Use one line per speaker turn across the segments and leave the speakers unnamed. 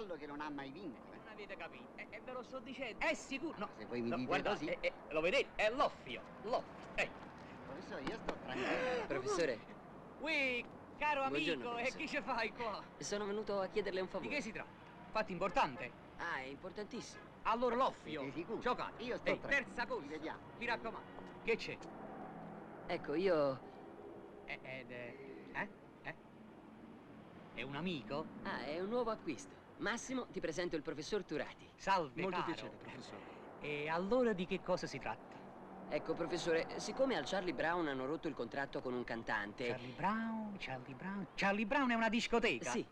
cavallo che non ha mai vinto.
Non avete capito, e ve lo sto dicendo, è sicuro. No,
Se voi mi
no,
dite
guarda,
così.
lo vedete? È l'offio,
Professore, io sto tranquillo.
Professore,
Ui, caro
Buongiorno,
amico, e
professore.
chi ci fai qua?
sono venuto a chiederle un
Di
favore.
che si tratta? Fatto importante?
Ah, è importantissimo.
Allora l'offio,
Siete sicuri?
giocate.
Io sto
Ehi,
tranquillo.
terza cosa,
Ci vediamo.
mi raccomando. Che c'è?
Ecco, io...
È un amico?
Ah, è un nuovo acquisto. Massimo, ti presento il professor Turati.
Salve,
Molto
caro.
piacere, professore.
E allora di che cosa si tratta?
Ecco, professore, siccome al Charlie Brown hanno rotto il contratto con un cantante...
Charlie Brown, Charlie Brown. Charlie Brown è una discoteca?
Sì.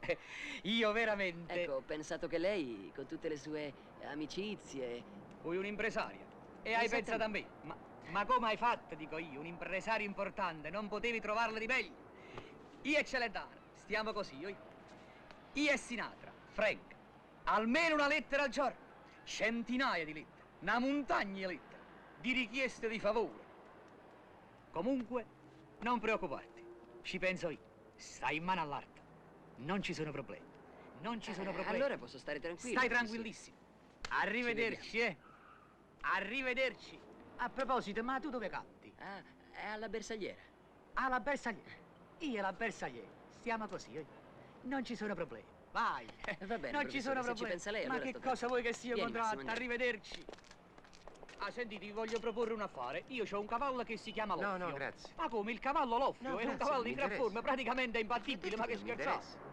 Io veramente...
Ecco, ho pensato che lei, con tutte le sue amicizie...
Vuoi un impresario? E hai
Esattamente.
pensato a me? Ma come hai fatto, dico io, un impresario importante, non potevi trovarlo di meglio? Io e Celentano, stiamo così, io e Sinatra, Frank, almeno una lettera al giorno, centinaia di lettere, una montagna di lettere, di richieste di favore. Comunque, non preoccuparti, ci penso io, stai in mano all'arte, non ci sono problemi, non ci sono problemi.
Allora posso stare tranquillo.
Stai
professore.
tranquillissimo. Arrivederci, Arrivederci. A proposito, ma tu dove canti?
Ah, è alla bersagliera.
Alla bersagliera. Io e la bersagliera. Stiamo così, Non ci sono problemi. Vai.
Va bene,
Non ci sono
professore, se ci
problemi.
pensa lei,
Ma
allora
che
sto
cosa
tranquillo.
vuoi che sia
Vieni,
contratto?
Massimo, andiamo.
Arrivederci. Ah, senti, ti voglio proporre un affare. Io ho un cavallo che si chiama Loffio.
No, grazie.
Ma come, il cavallo Loffio?
No,
è un
grazie,
cavallo
non
di
mi
gran
interessa.
forma, praticamente è imbattibile, ma che
Non mi
scherzate?
interessa.